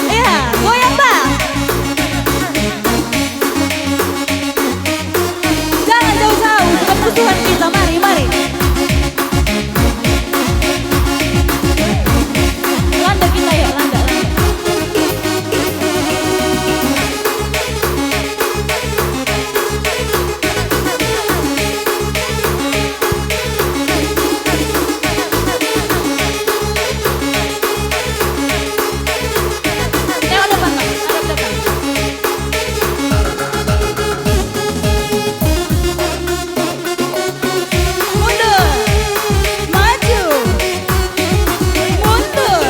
Iya, goyang bang. Jangan jauh-jauh, bukan musuhan kita. Mari, mari. Landa kita ya, landa, landa. Tengok depan bang, hadap depan. Mundur, maju, mundur.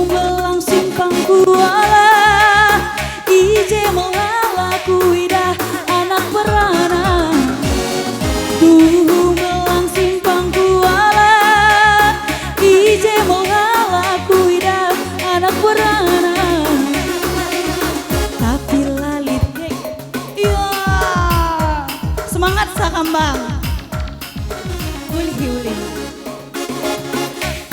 Melang simpang kuala ije melala kuidah anak beranak. Melang simpang kuala ije melala kuidah anak beranak. Tapi lalit ya semangat sakambang uli-uli.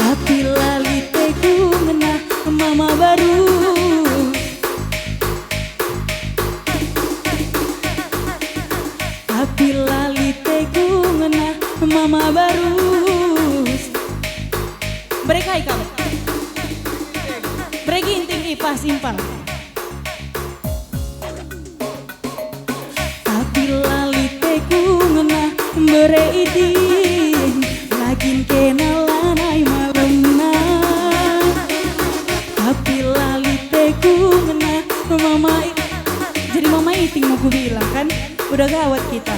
Tapi lalit ku ngena mama baru. Tapi lalit ku ngena mama baru. Berekai kamu. Beregi inting ipah simpang. Tapi lalit ku ngena bereiting lagin kenalan ay malemna. Tapi lalit ku ngena mama. Jadi mama iting mau ku bilang kan, udah gawat kita.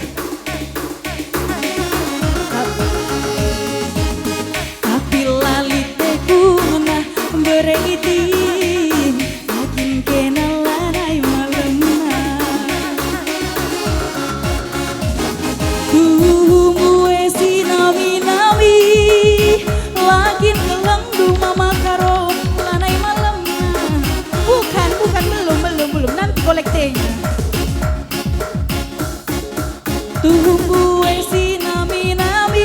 Tapi lalit ku ngena bereiting lagin kenalan ay malemna. Mue si nami-nami lagin kelengdung mama karo lanai malemna. Bukan, belum nanti kolektenya. Mue si nami-nami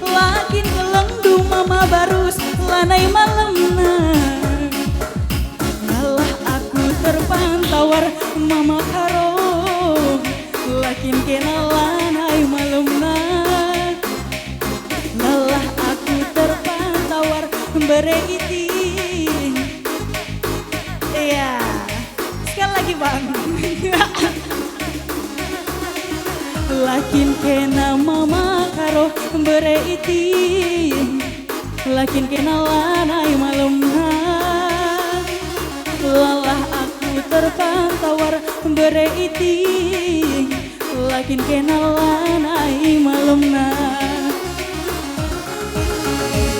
lagin kelengdung mama barus lanai malemna. Ngalah aku terpantawar mama karo lakin kenalan ay malemna. Ngalah aku terpantawar bereiting. Iya, sekali lagi bang. Lakin kena mama karo bereiting, lakin kenalan ay malemna. Lalah aku terpantawar bereiting, lakin kenalan ay malemna.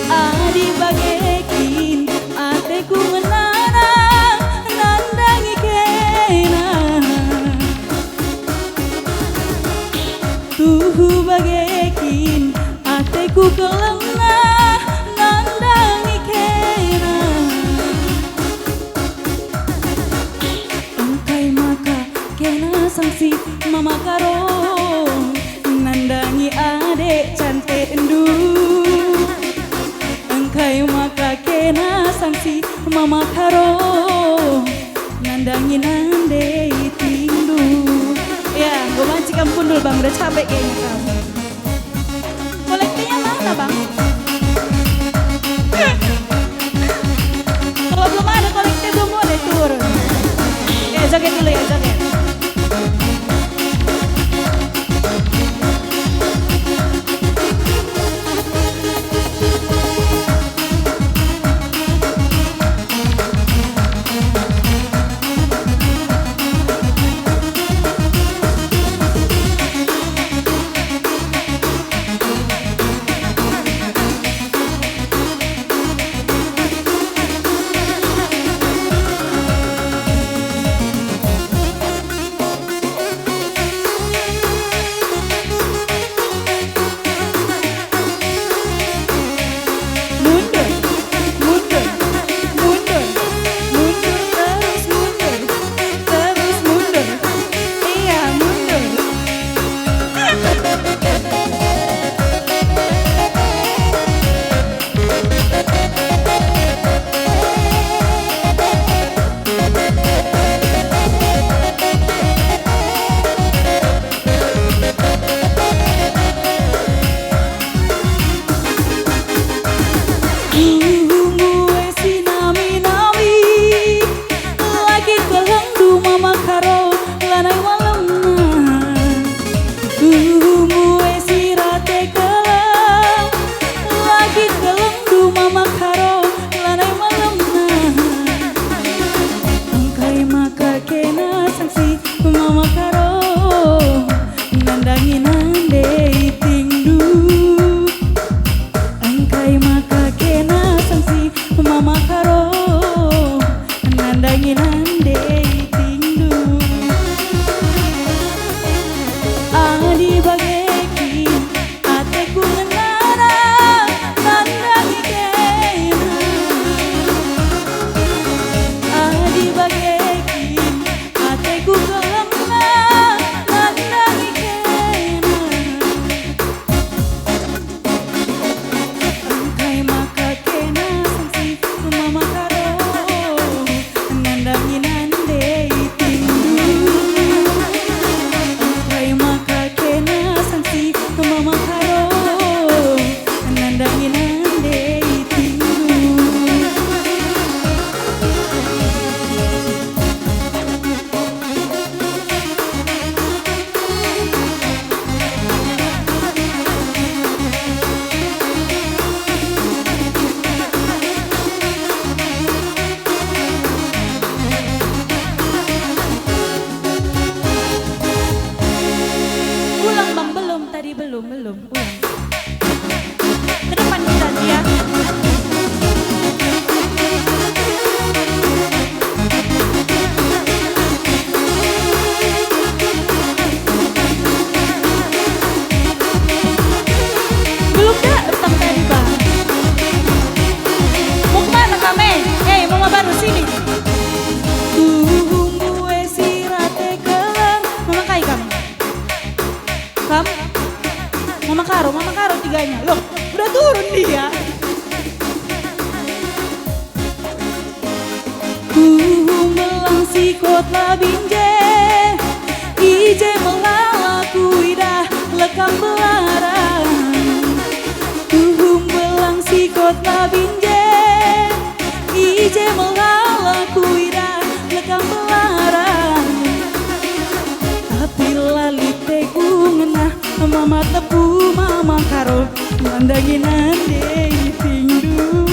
Adi bagekin ateku menana nandangi kena. Tuhu bagekin ateku kelengna nandangi kena. Engkai maka kena sanksi mama karo nandangi adek cantik endu. Engkai maka kena sanksi mama karo nandangi nande tindu. Ya, gue mancing kampung dulu bang, udah capek kayaknya kamu. Kolektinya mana bang? Kalau belum ada kolektif belum boleh turun. Ya joget dulu ya, joget. belum. Ulang. Ke depan kita ya. Belum dah, utang tadi bang. Mau kemana kami? Hei, mama baru sini. Gue sirate kelang. Mama kai kamu. Kamu? Mama Karo tiganya. Loh, udah turun dia. Melang sikot labinje, ije melalaku ida lekang belarang. Melang sikot labinje, ije melalaku ida lekang belarang. Tapi lali teku ngenah mama tepu mama Karo mandangin ande tindu.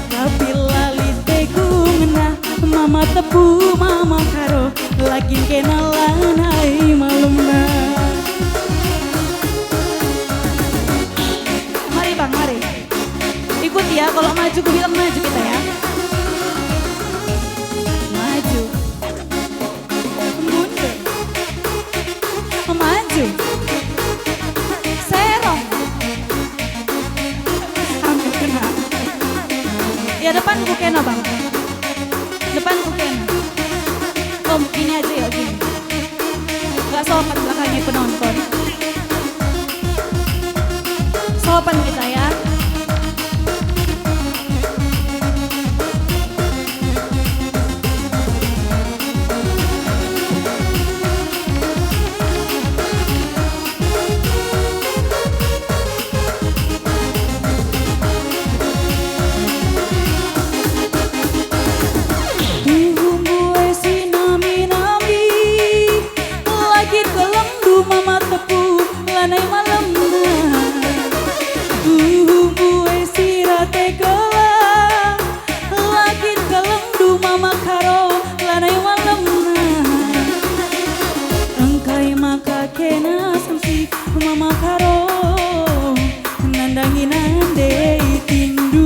Tapi lali teku ngena mama tepu mama Karo lagi kenalan hai malumna. Mari bang, mari ikut ya, kalau maju gue bilang maju kita ya. Maju mundur maju serong hampir kena ya. Depan ku kena bang, depan ku kena. Oh gini aja ya, gini gak sopan belakangnya penonton. Sopan kita ya. Mama tepu lanai malam gue sirate kelang lakin kelendu mama Karo lanai malam engkai maka kena sanksi mama Karo nandangin ande tindu.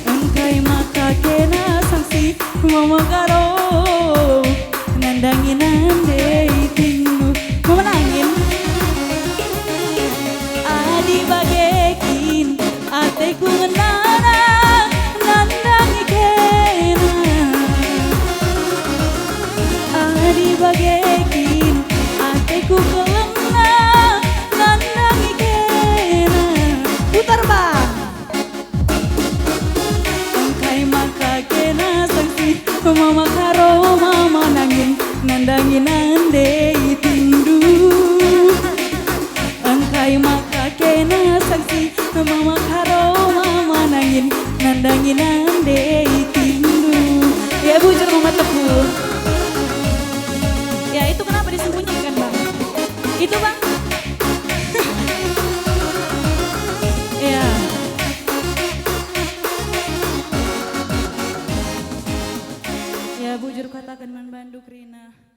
Engkai maka kena sanksi mama Karo nandangin ande tindu. Mau menangin adi bagekin ateku ngenana nandangi kena. Adi bagekin ateku kelena nandangi kena. Putar bang. Engkai maka kena sanksi mama Karo mama nangin nandangin ande tindu. Engkai maka kena sanksi mama karo mama nangin nandangin ande tindu. Ya bujur mama tebu. Ya itu kenapa disembunyikan bang? Itu bang? Ya. Ya bujur katakan man banduk Rina.